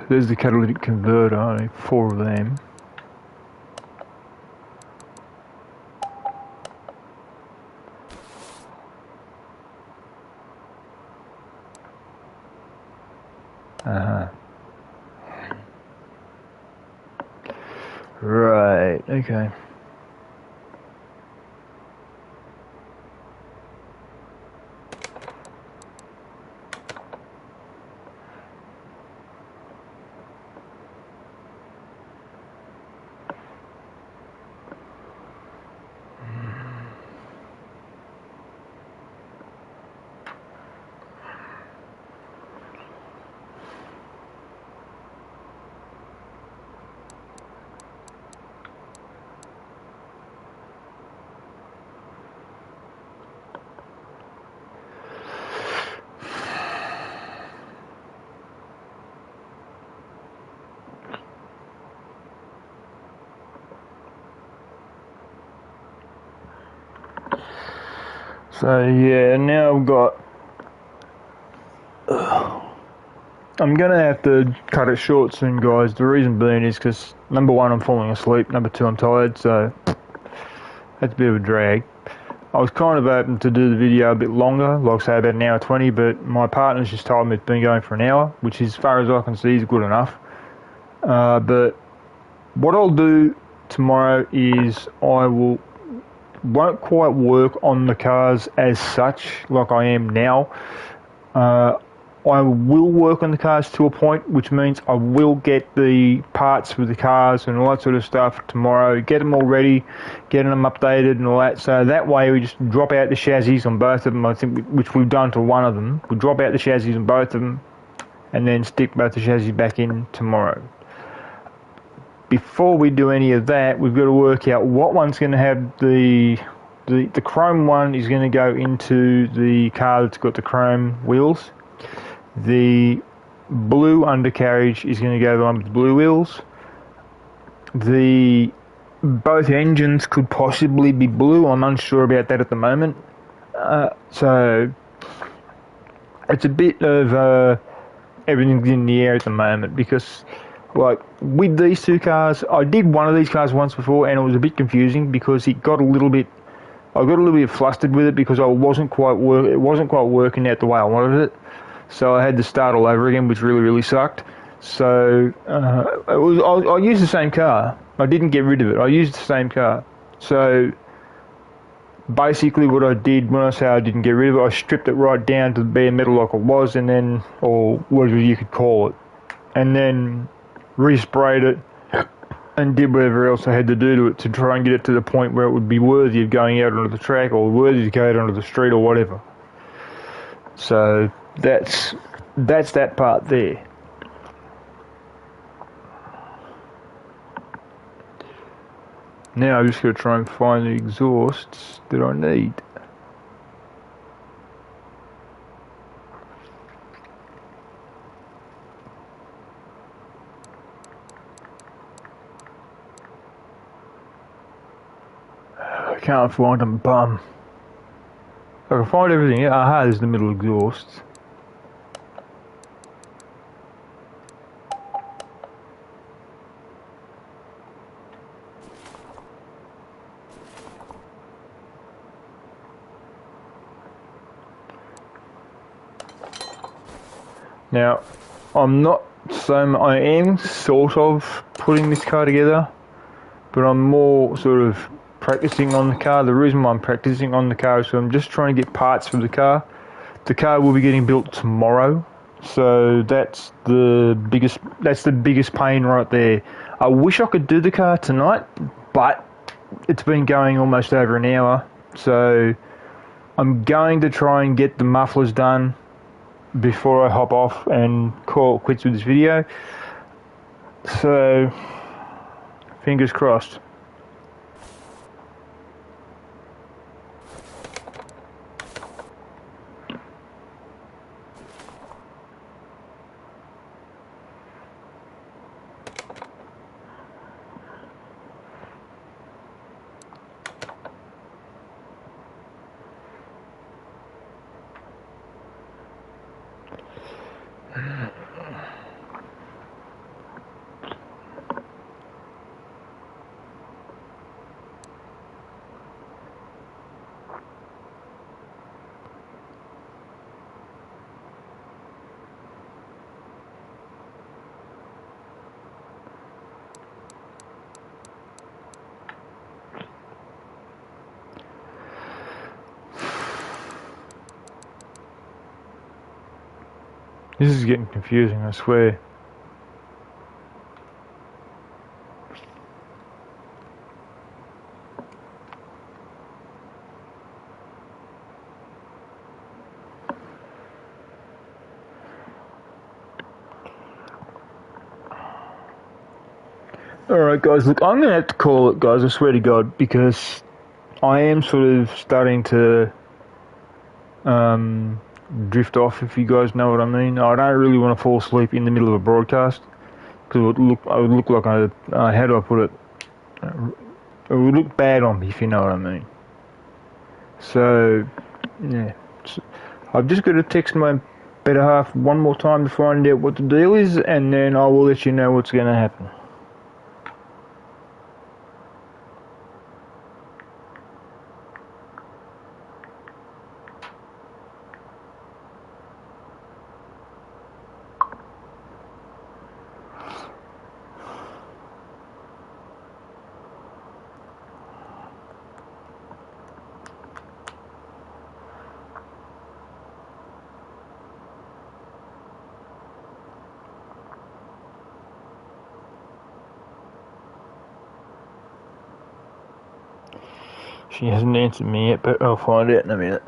There's the catalytic converter. I need 4 of them. Right, okay. So yeah, now I've got. I'm gonna have to cut it short soon, guys. The reason being is because number 1, I'm falling asleep. Number 2, I'm tired. So that's a bit of a drag. I was kind of open to do the video a bit longer, like say about an hour 20, but my partner's just told me it's been going for an hour, which, as far as I can see, is good enough. But what I'll do tomorrow is won't quite work on the cars as such like I am now. I will work on the cars to a point, which means I will get the parts for the cars and all that sort of stuff tomorrow, get them all ready, getting them updated and all that. So that way we just drop out the chassis on both of them, I think, which we've done to one of them. We drop out the chassis on both of them and then stick both the chassis back in tomorrow. Before we do any of that, we've got to work out what one's going to have the chrome one is going to go into the car that's got the chrome wheels. The blue undercarriage is going to go to the one with the blue wheels. Both engines could possibly be blue. I'm unsure about that at the moment. So it's a bit of everything's in the air at the moment, because like with these two cars, I did one of these cars once before and it was a bit confusing because I got a little bit flustered with it because it wasn't quite working out the way I wanted it. So I had to start all over again, which really sucked. So I used the same car. I didn't get rid of it. I used the same car. So basically what I did, when I say I didn't get rid of it, I stripped it right down to the bare metal like it was, and then, or whatever you could call it, and then resprayed it and did whatever else I had to do to it to try and get it to the point where it would be worthy of going out onto the track or worthy to go out onto the street or whatever. So that's that part there. Now I'm just going to try and find the exhausts that I need. I can't find them, bum. I can find everything. Aha, there's the middle exhausts. Now, I am sort of putting this car together, but I'm more sort of practicing on the car. The reason why I'm practicing on the car is I'm just trying to get parts for the car. The car will be getting built tomorrow, so that's the biggest pain right there. I wish I could do the car tonight, but it's been going almost over an hour, so I'm going to try and get the mufflers done before I hop off and call it quits with this video. So, fingers crossed. This is getting confusing, I swear. Alright guys, look, I'm going to have to call it, guys, I swear to God, because I am sort of starting to drift off, if you guys know what I mean. I don't really want to fall asleep in the middle of a broadcast, because I would look like how do I put it? It would look bad on me, if you know what I mean. So, yeah. I've just got to text my better half one more time to find out what the deal is, and then I will let you know what's going to happen. She hasn't answered me yet, but I'll find out in a minute.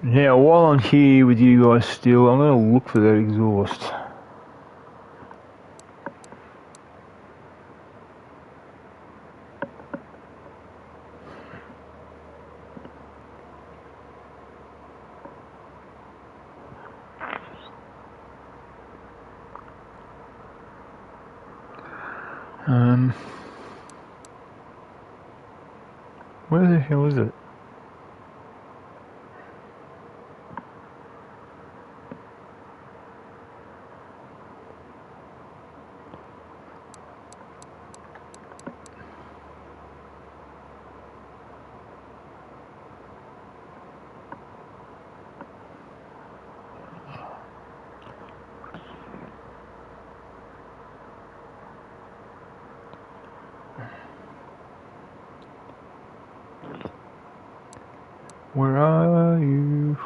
Now, while I'm here with you guys still, I'm going to look for that exhaust. Where the hell is it? Where are you?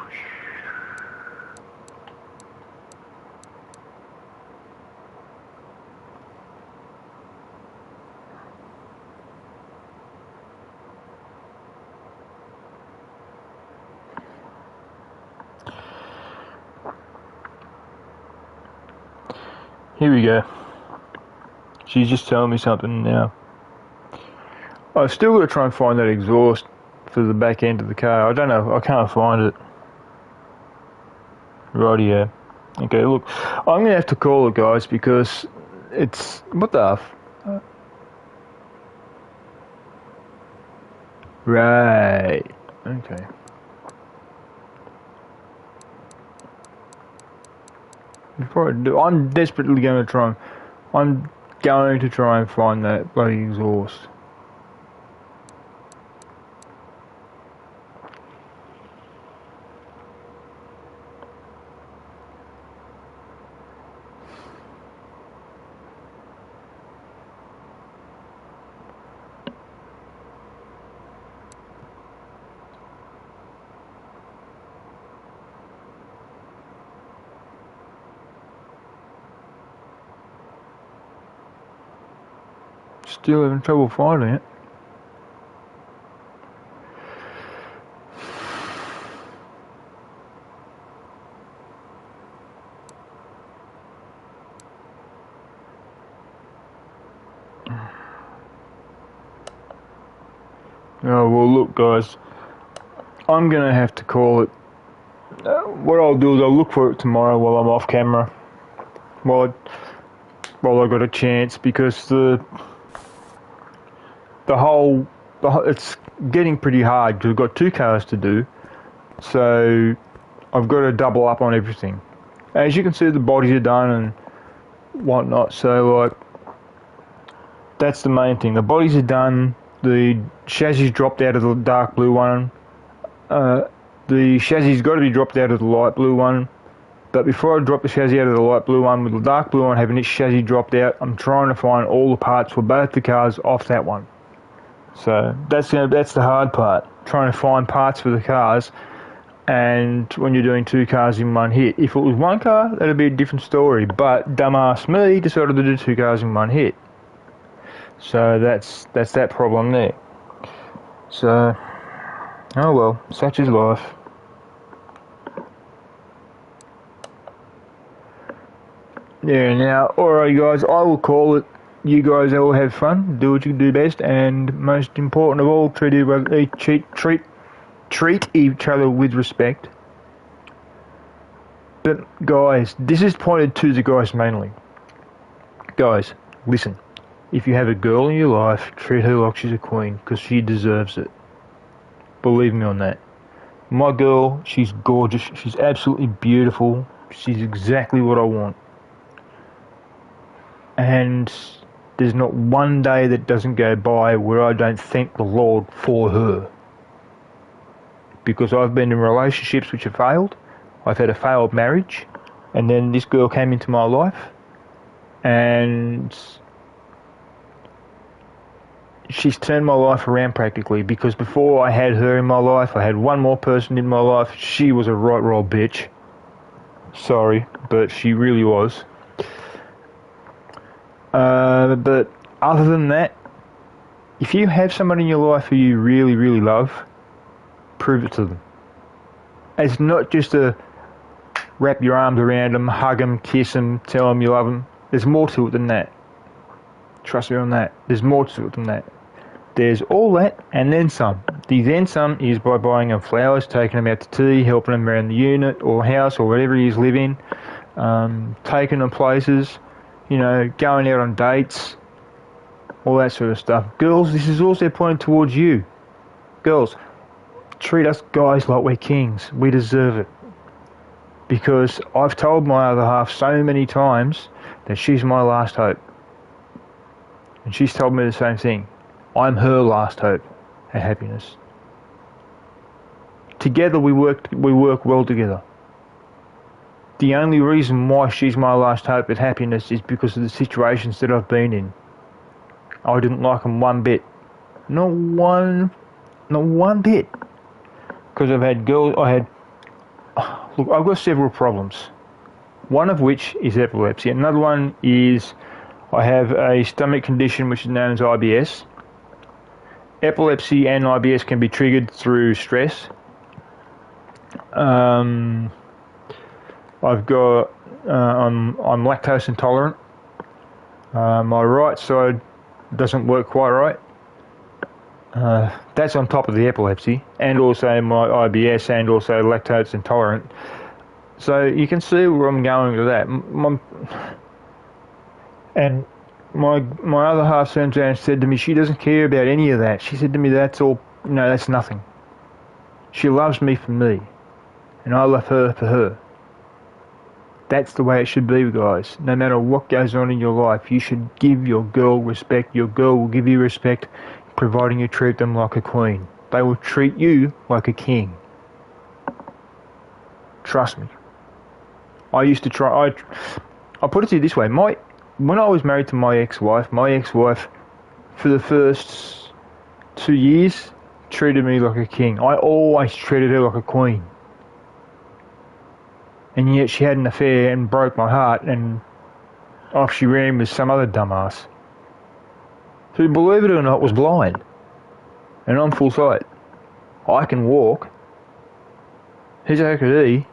Here we go. She's just telling me something now. I've still got to try and find that exhaust for the back end of the car. I don't know. I can't find it. Rightio. Okay, look. I'm going to have to call it, guys, because it's... What the f... Right. Okay. Before I do, I'm desperately going to try and... I'm going to try and find that bloody exhaust. Still having trouble finding it. Oh, well, look, guys. I'm going to have to call it. What I'll do is I'll look for it tomorrow while I'm off camera. While I got a chance, because it's getting pretty hard because we've got 2 cars to do, so I've got to double up on everything. As you can see, the bodies are done and whatnot, so like that's the main thing. The bodies are done, the chassis dropped out of the dark blue one, the chassis got to be dropped out of the light blue one, but before I drop the chassis out of the light blue one, with the dark blue one having its chassis dropped out, I'm trying to find all the parts for both the cars off that one. So that's the hard part, trying to find parts for the cars. And when you're doing 2 cars in one hit, if it was 1 car, that'd be a different story. But dumbass me decided to do 2 cars in one hit. So that's that problem there. So, oh well, such is life. Yeah. Now, alright, guys, I will call it. You guys all have fun, do what you do best, and most important of all, treat each other with respect. But guys, this is pointed to the guys mainly. Guys, listen. If you have a girl in your life, treat her like she's a queen, because she deserves it. Believe me on that. My girl, she's gorgeous. She's absolutely beautiful. She's exactly what I want. And there's not one day that doesn't go by where I don't thank the Lord for her. Because I've been in relationships which have failed. I've had a failed marriage. And then this girl came into my life. And she's turned my life around practically. Because before I had her in my life, I had one more person in my life. She was a right roll bitch. Sorry, but she really was. But other than that, if you have somebody in your life who you really, really love, prove it to them. It's not just a wrap your arms around them, hug them, kiss them, tell them you love them. There's more to it than that. Trust me on that. There's more to it than that. There's all that and then some. The then some is by buying them flowers, taking them out to tea, helping them around the unit or house or whatever he is living, taking them places, you know, going out on dates, all that sort of stuff. Girls, this is also pointed towards you. Girls, treat us guys like we're kings. We deserve it. Because I've told my other half so many times that she's my last hope. And she's told me the same thing. I'm her last hope at happiness. Together we work well together. The only reason why she's my last hope at happiness is because of the situations that I've been in. I didn't like them one bit. Not one bit. Because I've had girls, look, I've got several problems. One of which is epilepsy. Another one is I have a stomach condition which is known as IBS. Epilepsy and IBS can be triggered through stress. I'm lactose intolerant. My right side doesn't work quite right. That's on top of the epilepsy, and also my IBS, and also lactose intolerant. So you can see where I'm going with that. My other half turned around and said to me, she doesn't care about any of that. She said to me, that's all, no, that's nothing. She loves me for me, and I love her for her. That's the way it should be, guys. No matter what goes on in your life, you should give your girl respect. Your girl will give you respect, providing you treat them like a queen. They will treat you like a king. Trust me. I used to try. I'll put it to you this way. When I was married to my ex-wife, for the first 2 years, treated me like a king. I always treated her like a queen. And yet she had an affair and broke my heart, and off she ran with some other dumbass who, believe it or not, was blind. And I'm full sight. I can walk. He's OCD,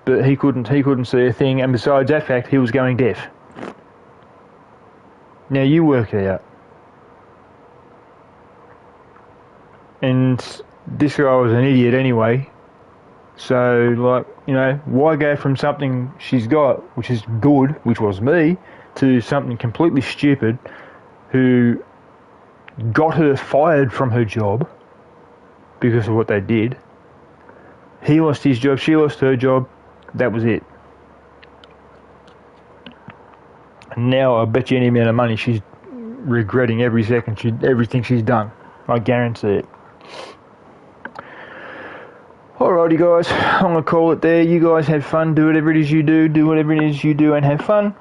but he couldn't see a thing, and besides that fact, he was going deaf. Now you work it out. And this guy was an idiot anyway. So, like, you know, why go from something she's got, which is good, which was me, to something completely stupid, who got her fired from her job because of what they did. He lost his job, she lost her job, that was it. And now I bet you any amount of money she's regretting every second, everything she's done. I guarantee it. Alrighty guys, I'm going to call it there. You guys have fun, do whatever it is you do whatever it is you do and have fun.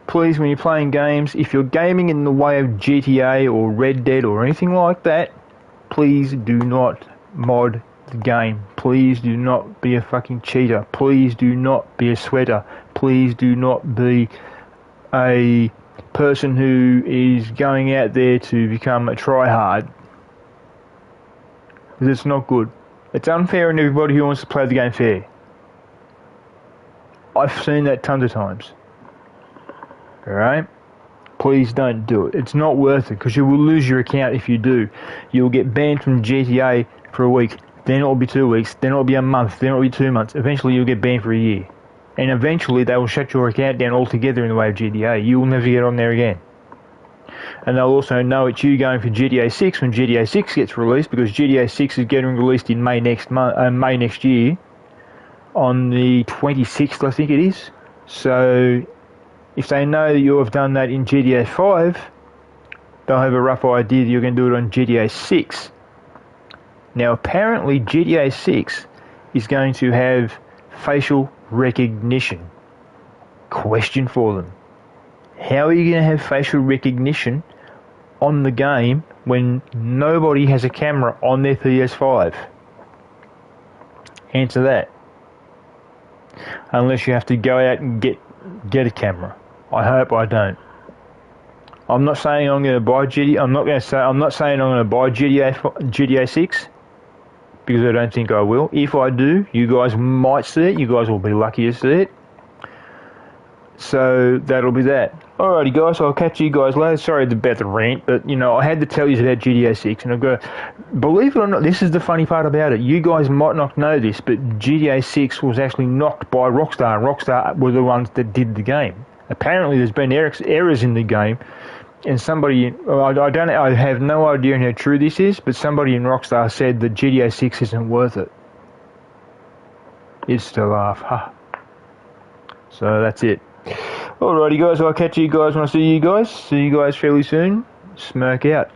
Please, when you're playing games, if you're gaming in the way of GTA or Red Dead or anything like that, please do not mod the game. Please do not be a fucking cheater. Please do not be a sweater. Please do not be a person who is going out there to become a tryhard. Because it's not good. It's unfair on everybody who wants to play the game fair. I've seen that tons of times. Alright? Please don't do it. It's not worth it, because you will lose your account if you do. You'll get banned from GTA for a week, then it'll be 2 weeks, then it'll be a month, then it'll be 2 months. Eventually you'll get banned for a year. And eventually they will shut your account down altogether in the way of GTA. You will never get on there again. And they'll also know it's you going for GTA 6 when GTA 6 gets released, because GTA 6 is getting released in May next year, on the 26th, I think it is. So if they know that you have done that in GTA 5, they'll have a rough idea that you're going to do it on GTA 6. Now apparently GTA 6 is going to have facial recognition. Question for them. How are you going to have facial recognition on the game when nobody has a camera on their PS5? Answer that. Unless you have to go out and get a camera. I hope I don't. I'm not saying I'm going to buy GTA. I'm not saying I'm going to buy GTA 6 because I don't think I will. If I do, you guys might see it. You guys will be lucky to see it. So that'll be that. Alrighty, guys. I'll catch you guys later. Sorry about the rant, but you know I had to tell you about GTA 6, and I've got. Believe it or not, this is the funny part about it. You guys might not know this, but GTA 6 was actually knocked by Rockstar, and Rockstar were the ones that did the game. Apparently, there's been errors in the game, and somebody, I have no idea how true this is, but somebody in Rockstar said that GTA 6 isn't worth it. It's to laugh, huh? So that's it. Alrighty, guys. I'll catch you guys when I see you guys. See you guys fairly soon. Smirk out.